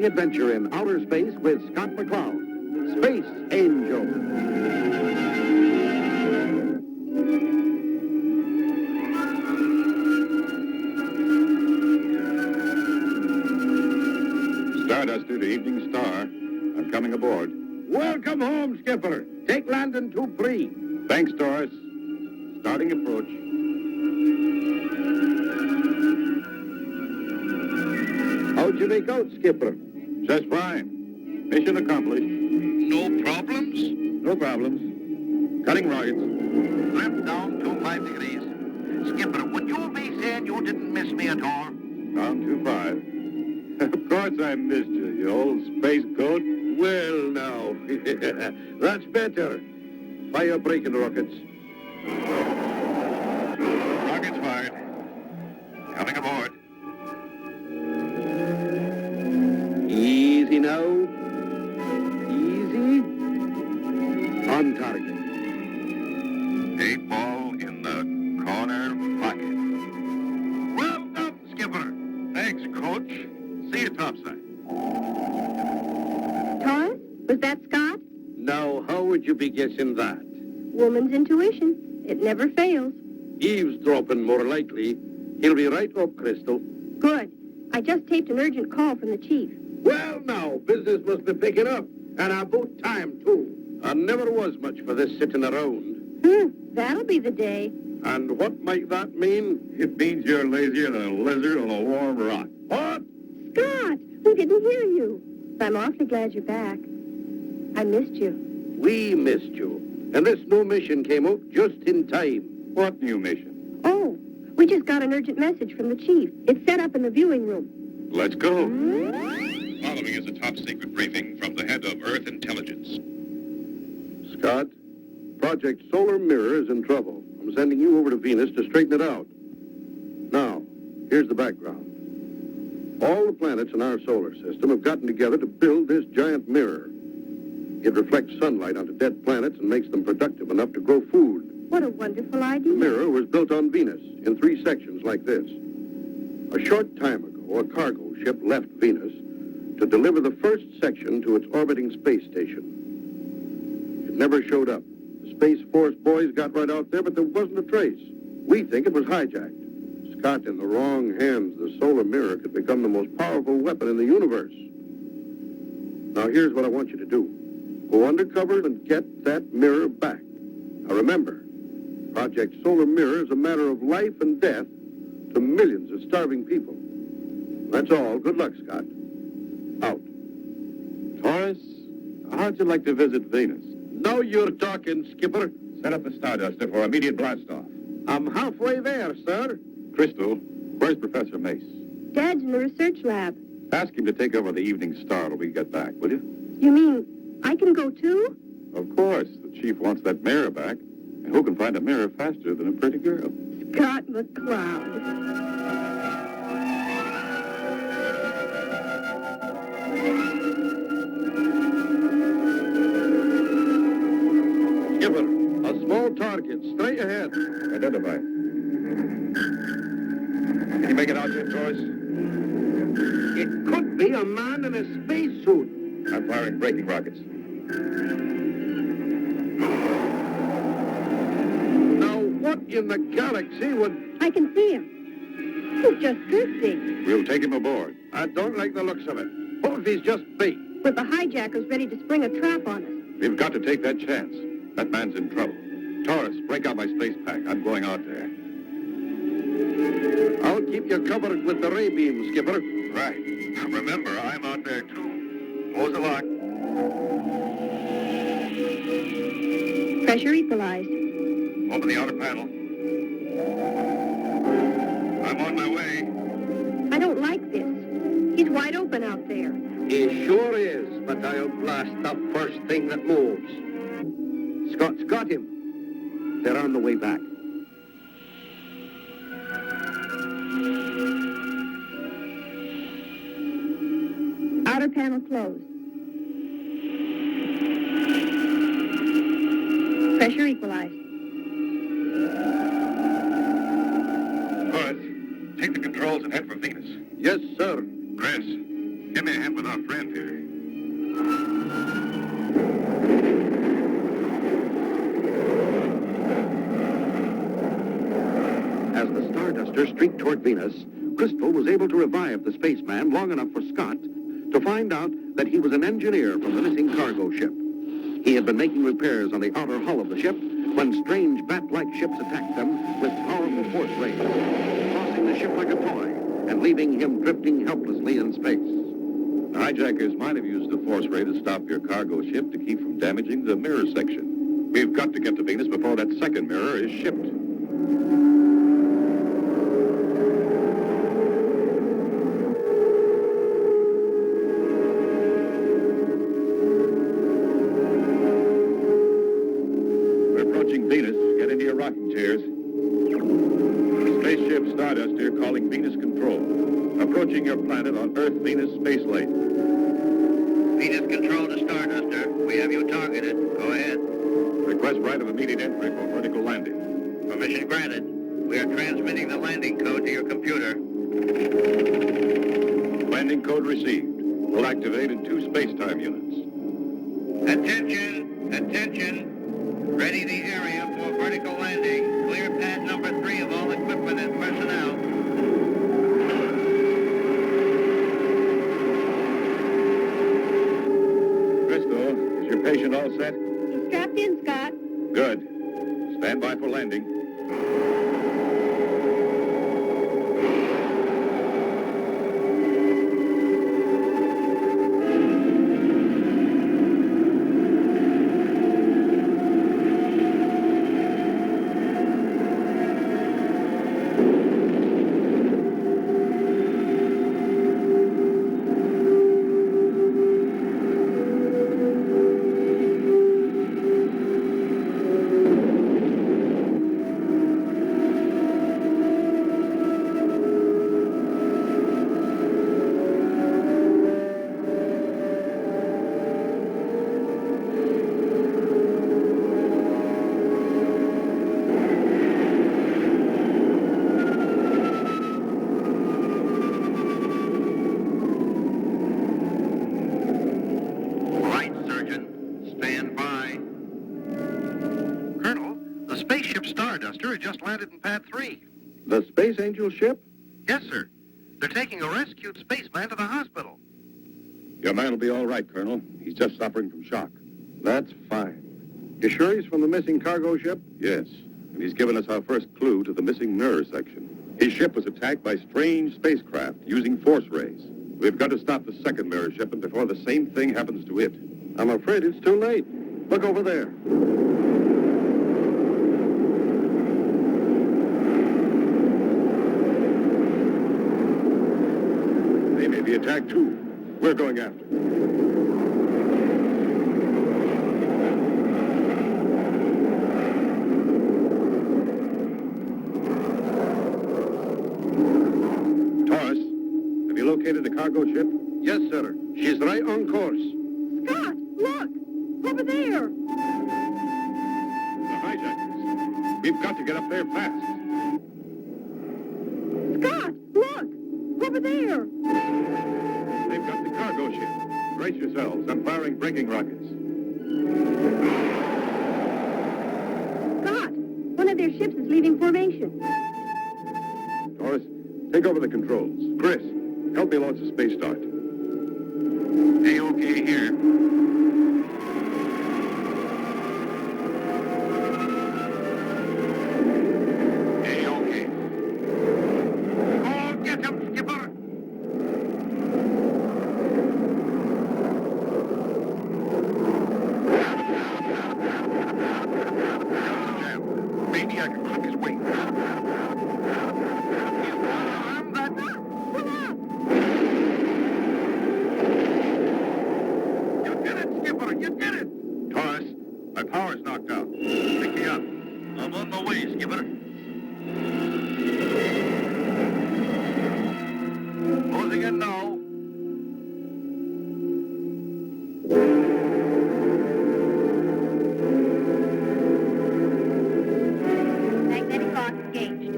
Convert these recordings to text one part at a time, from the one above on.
exciting adventure in outer space with Scott McCloud, Space Angel. Stardust due to Evening Star. I'm coming aboard. Welcome home, Skipper. Take landing 2-3. Thanks, Doris. Starting approach. How'd you make out, Skipper? Just fine. Mission accomplished. No problems? No problems. Cutting rockets. Drift down to 5 degrees. Skipper, would you be saying you didn't miss me at all? Down to 5. Of course I missed you, you old space goat. Well, now, that's better. Fire braking rockets. Rockets fired. Coming aboard. Easy now. Easy. On target. 8 ball in the corner pocket. Well done, Skipper. Thanks, Coach. See you topside. Taurus? Was that Scott? Now, how would you be guessing that? Woman's intuition. It never fails. Eavesdropping, more likely. He'll be right up, Crystal. Good. I just taped an urgent call from the chief. Well, now, business must be picking up. And about time, too. I never was much for this sitting around. That'll be the day. And what might that mean? It means you're lazier than a lizard on a warm rock. What? Scott, we didn't hear you. I'm awfully glad you're back. I missed you. We missed you. And this new mission came out just in time. What new mission? Oh, we just got an urgent message from the chief. It's set up in the viewing room. Let's go. Following is a top-secret briefing from the head of Earth Intelligence. Scott, Project Solar Mirror is in trouble. I'm sending you over to Venus to straighten it out. Now, here's the background. All the planets in our solar system have gotten together to build this giant mirror. It reflects sunlight onto dead planets and makes them productive enough to grow food. What a wonderful The idea. mirror was built on Venus in 3 sections like this. A short time ago, a cargo ship left Venus to deliver the first section to its orbiting space station. It never showed up. The Space Force boys got right out there, but there wasn't a trace. We think it was hijacked. Scott, in the wrong hands, the solar mirror could become the most powerful weapon in the universe. Now, here's what I want you to do. Go undercover and get that mirror back. Now, remember, Project Solar Mirror is a matter of life and death to millions of starving people. That's all. Good luck, Scott. Out. Taurus, how'd you like to visit Venus? Now you're talking, Skipper. Set up the Starduster for immediate blast-off. I'm halfway there, sir. Crystal, where's Professor Mace? Dad's in the research lab. Ask him to take over the Evening Star till we get back, will you? You mean I can go too? Of course. The chief wants that mirror back. And who can find a mirror faster than a pretty girl? Scott McCloud. Skipper, a small target, straight ahead. Identify. Can you make it out yet, Taurus? It could be a man in a spacesuit. I'm firing braking rockets. Now, what in the galaxy would... I can see him. He's just drifting. We'll take him aboard. I don't like the looks of it. What if he's just bait? With the hijackers ready to spring a trap on us. We've got to take that chance. That man's in trouble. Taurus, break out my space pack. I'm going out there. I'll keep you covered with the ray beam, Skipper. Right. Remember, I'm out there, too. Close the lock. Pressure equalized. Open the outer panel. I'm on my way. I don't like this. He's wide open out there. He sure is, but I'll blast the first thing that moves. Scott's got him. They're on the way back. Outer panel closed. Pressure equalized. Taurus, take the controls and head for Venus. Yes, sir. Chris, give me a hand with our friend. her streak toward Venus, Crystal was able to revive the spaceman long enough for Scott to find out that he was an engineer from the missing cargo ship. He had been making repairs on the outer hull of the ship when strange bat-like ships attacked them with powerful force rays, tossing the ship like a toy and leaving him drifting helplessly in space. The hijackers might have used a force ray to stop your cargo ship to keep from damaging the mirror section. We've got to get to Venus before that second mirror is shipped. We're approaching Venus. Get into your rocking chairs. Spaceship Stardust here calling Venus Control. Approaching your planet on Earth-Venus space lane. Venus Control to Starduster. We have you targeted. Go ahead. Request right of immediate entry for vertical landing. Permission granted. We are transmitting the landing code to your computer. Landing code received. We'll activate in 2 space-time units. Attention! Attention! Ready the area for vertical landing. Clear pad number 3 of all equipment and personnel. Crystal, is your patient all set? He's strapped in, Scott. Good. Stand by for landing. Just landed in pad 3. The Space Angel ship? Yes, sir. They're taking a rescued spaceman to the hospital. Your man will be all right, Colonel. He's just suffering from shock. That's fine. You sure he's from the missing cargo ship? Yes, and he's given us our first clue to the missing mirror section. His ship was attacked by strange spacecraft using force rays. We've got to stop the second mirror shipment before the same thing happens to it. I'm afraid it's too late. Look over there. They may be attacked, too. We're going after them. Taurus, have you located the cargo ship? Yes, sir. She's right on course. Scott, look! Over there! The hijackers. We've got to get up there fast. Scott, look! Over there! They've got the cargo ship. Brace yourselves. I'm firing braking rockets. Scott, one of their ships is leaving formation. Taurus, take over the controls. Chris, help me launch the space start. A-OK here. A-OK. Oh, get him, skipper! Maybe I can clip his wings. You did it! Taurus, my power's knocked out. Pick me up. I'm on my way, skipper. Closing in now. Magnetic box engaged.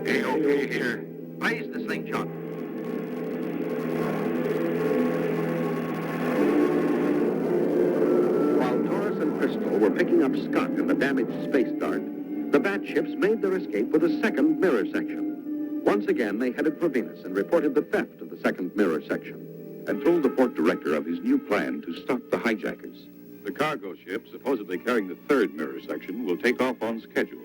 A-OK here. Raise the slingshot. Crystal were picking up Scott in the damaged space dart, the bat ships made their escape with a second mirror section. Once again, they headed for Venus and reported the theft of the second mirror section. And told the port director of his new plan to stop the hijackers. The cargo ship, supposedly carrying the third mirror section, will take off on schedule.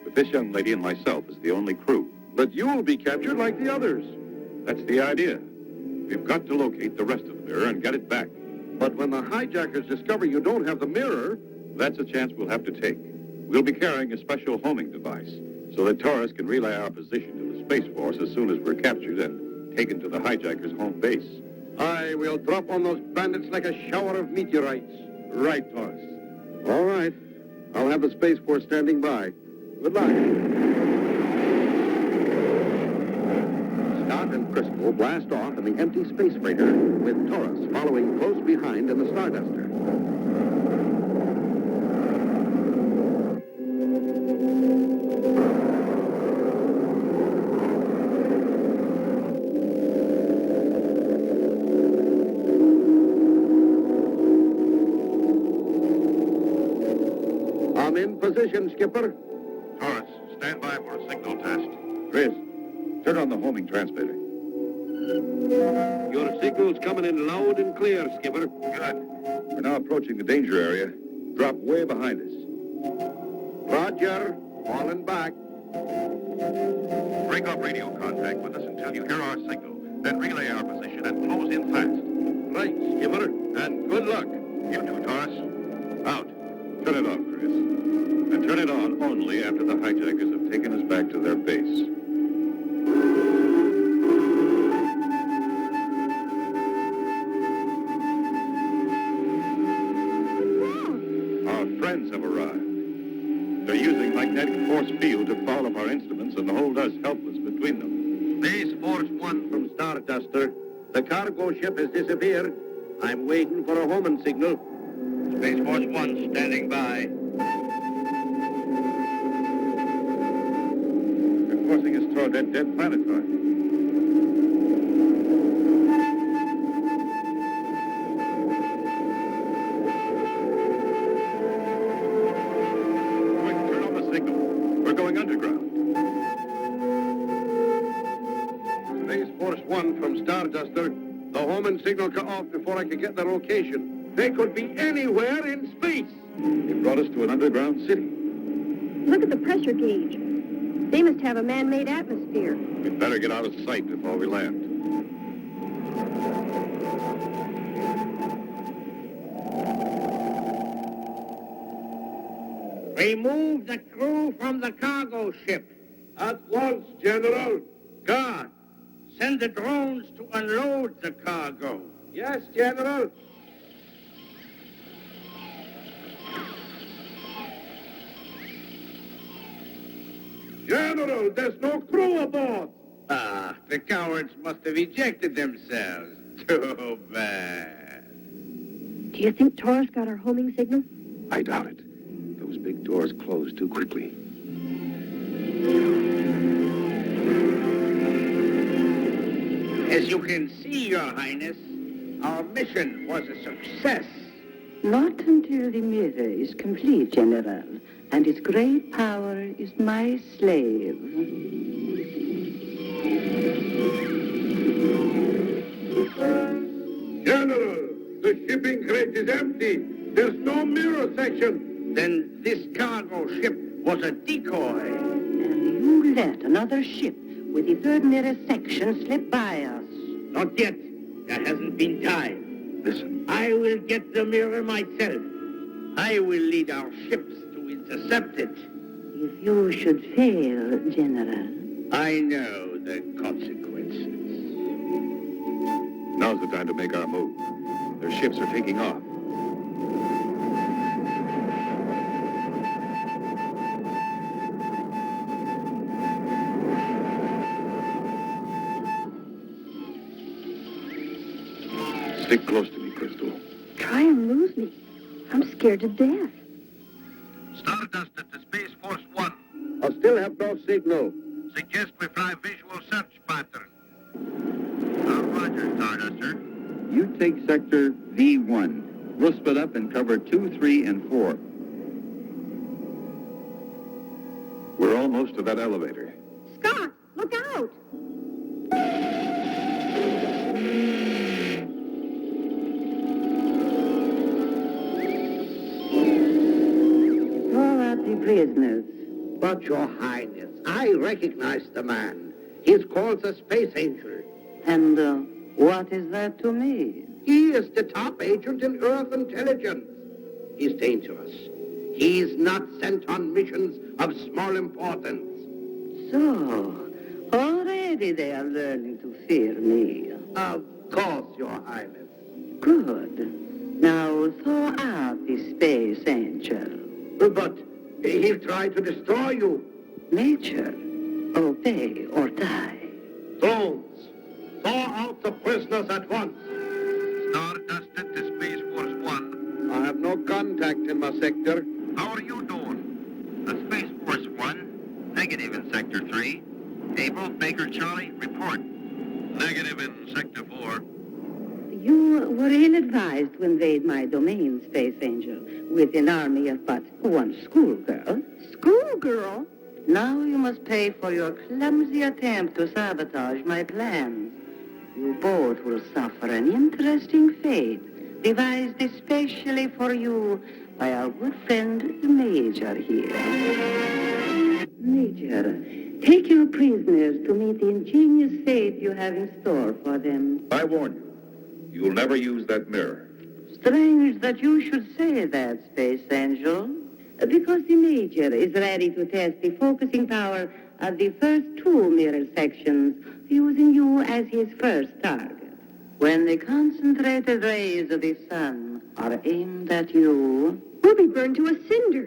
With this young lady and myself as the only crew. But you'll be captured like the others. That's the idea. We've got to locate the rest of the mirror and get it back. But when the hijackers discover you don't have the mirror... That's a chance we'll have to take. We'll be carrying a special homing device so that Taurus can relay our position to the Space Force as soon as we're captured and taken to the hijackers' home base. Aye, we'll drop on those bandits like a shower of meteorites. Right, Taurus. All right. I'll have the Space Force standing by. Good luck. Scott and Crystal blast off in the empty space freighter with Taurus following close behind in the Starduster. I'm in position, Skipper. Taurus, stand by for a signal test. Chris, turn on the homing transmitter. Your signal's coming in loud and clear, Skipper. Good. We're now approaching the danger area. Drop way behind us. Roger. Falling back. Break off radio contact with us until you hear our signal. Then relay our position and close in fast. Right, Skipper. And good luck. You too, Taurus. Out. Turn it off, Chris. And turn it on only after the hijackers have taken us back to their base. Our friends have arrived. They're using magnetic force field to foul up our instruments and hold us helpless between them. Space Force 1 From Starduster, the cargo ship has disappeared. I'm waiting for a homing signal. Space Force 1 standing by. They're forcing us toward that dead planetoid. Quick, turn on the signal. We're going underground. Space Force 1 from Starduster. The homing signal cut off before I could get the location. They could be anywhere in space. It brought us to an underground city. Look at the pressure gauge. They must have a man-made atmosphere. We'd better get out of sight before we land. Remove the crew from the cargo ship. At once, General. Guard, send the drones to unload the cargo. Yes, General. General, there's no crew aboard. Ah, the cowards must have ejected themselves. Too bad. Do you think Taurus got our homing signal? I doubt it. Those big doors closed too quickly. As you can see, Your Highness, our mission was a success. Not until the mirror is complete, General, and its great power is my slave. General, the shipping crate is empty. There's no mirror section. Then this cargo ship was a decoy. And you let another ship with the third mirror section slip by us. Not yet. There hasn't been time. Listen. I will get the mirror myself. I will lead our ships to intercept it. If you should fail, General. I know the consequences. Now's the time to make our move. Their ships are taking off. Stick close to me, Crystal. Try and lose me. I'm scared to death. Stardust at the Space Force 1. I still have no signal. Suggest we fly visual search pattern. Roger, Starduster. You take sector V1. We'll split up and cover 2, 3, and 4. We're almost to that elevator. Scott, look out! out! All are the prisoners. But, Your Highness, I recognize the man. He's called the Space Angel. And what is that to me? He is the top agent in Earth intelligence. He's dangerous. He's not sent on missions of small importance. So, already they are learning to fear me. Of course, Your Highness. Good. Now thaw out the Space Angel. But he'll try to destroy you. Major, obey or die. Drones, thaw out the prisoners at once. Stardusted to Space Force One. I have no contact in my sector. How are you doing? The Space Force One. Negative in Sector 3. Able, Baker, Charlie, report. Negative in Sector 4. You were ill-advised to invade my domain, Space Angel, with an army of but one schoolgirl. Schoolgirl? Now you must pay for your clumsy attempt to sabotage my plans. You both will suffer an interesting fate, devised especially for you by our good friend, the Major here. Major, take your prisoners to meet the ingenious fate you have in store for them. I warn you, you'll never use that mirror. Strange that you should say that, Space Angel, because the Major is ready to test the focusing power of the first two mirror sections, using you as his first target. When the concentrated rays of the sun are aimed at you, We'll be burned to a cinder.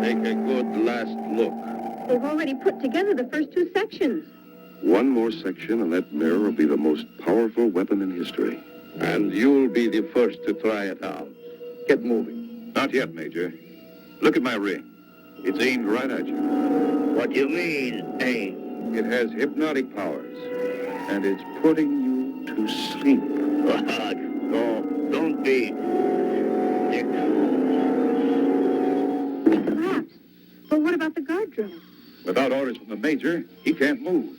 Take a good last look. They've already put together the first two sections. One more section and that mirror will be the most powerful weapon in history. And you'll be the first to try it out. Get moving. Not yet, Major. Look at my ring. It's aimed right at you. What do you mean, aim? It has hypnotic powers, and it's putting you to sleep. No, don't be. They collapsed. But what about the guard drone? Without orders from the Major, he can't move.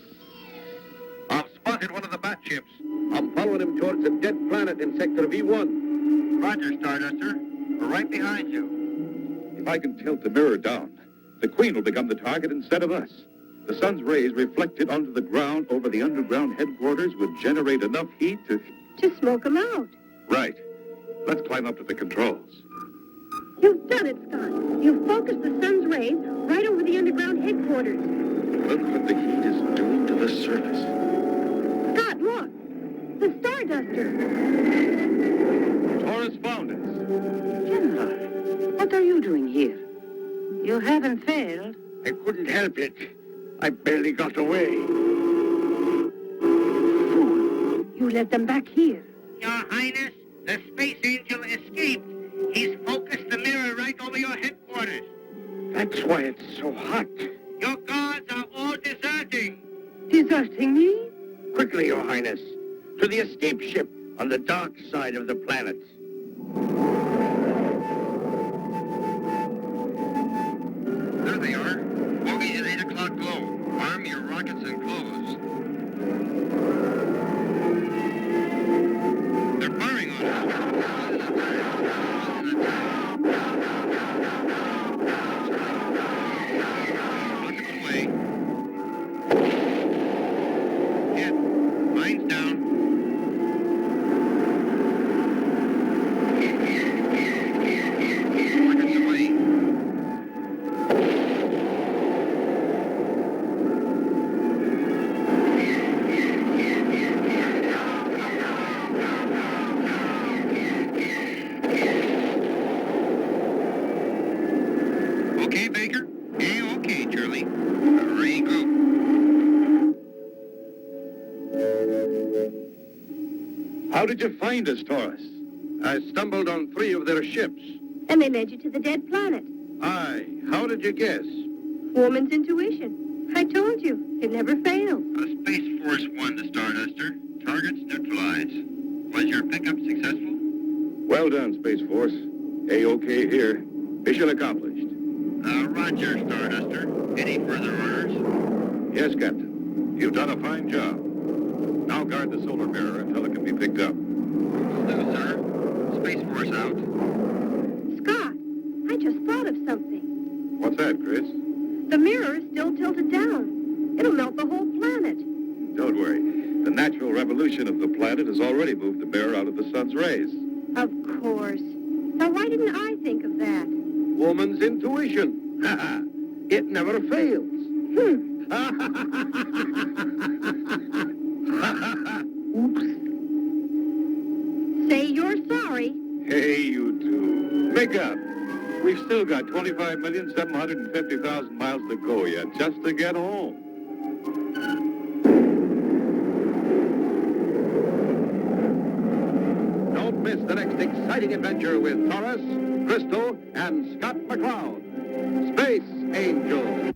I've spotted one of the bat ships. I'm following him towards the dead planet in Sector V1. Roger, Starduster. We're right behind you. If I can tilt the mirror down, the Queen will become the target instead of us. The sun's rays reflected onto the ground over the underground headquarters would generate enough heat to... To smoke them out. Right. Let's climb up to the controls. You've done it, Scott. You've focused the sun's rays right over the underground headquarters. Look what the heat is doing to the surface. Scott, look. The Starduster. Taurus found us. General, what are you doing here? You haven't failed. I couldn't help it. I barely got away. Fool, you let them back here. Your Highness, the Space Angel escaped. He's focused the mirror right over your headquarters. That's why it's so hot. Your guards are all deserting. Deserting me? Quickly, Your Highness, to the escape ship on the dark side of the planet. There they are. Bogey at 8 o'clock glow. Arm your rockets and close. They're firing on us. Rockets away. Hit. Mine's down. Rockets away. Okay, Baker? Yeah, okay, Charlie. Regroup. How did you find us, Taurus? I stumbled on 3 of their ships. And they led you to the dead planet. Aye, how did you guess? Woman's intuition. I told you, it never fails. Space Force One to Starduster. Targets neutralized. Was your pickup successful? Well done, Space Force. A-OK here. Mission accomplished. Roger, Starduster. Any further orders? Yes, Captain. You've done a fine job. Now guard the solar mirror until it can be picked up. Will do, sir. Space Force out. Scott, I just thought of something. What's that, Chris? The mirror is still tilted down. It'll melt the whole planet. Don't worry. The natural revolution of the planet has already moved the mirror out of the sun's rays. Of course. Now, why didn't I think of that? Woman's intuition. It never fails. Oops. Say you're sorry. Hey, you two. Make up. We've still got 25,750,000 miles to go yet, just to get home. Don't miss the next exciting adventure with Taurus, Crystal, and Scott McCloud. Space Angel.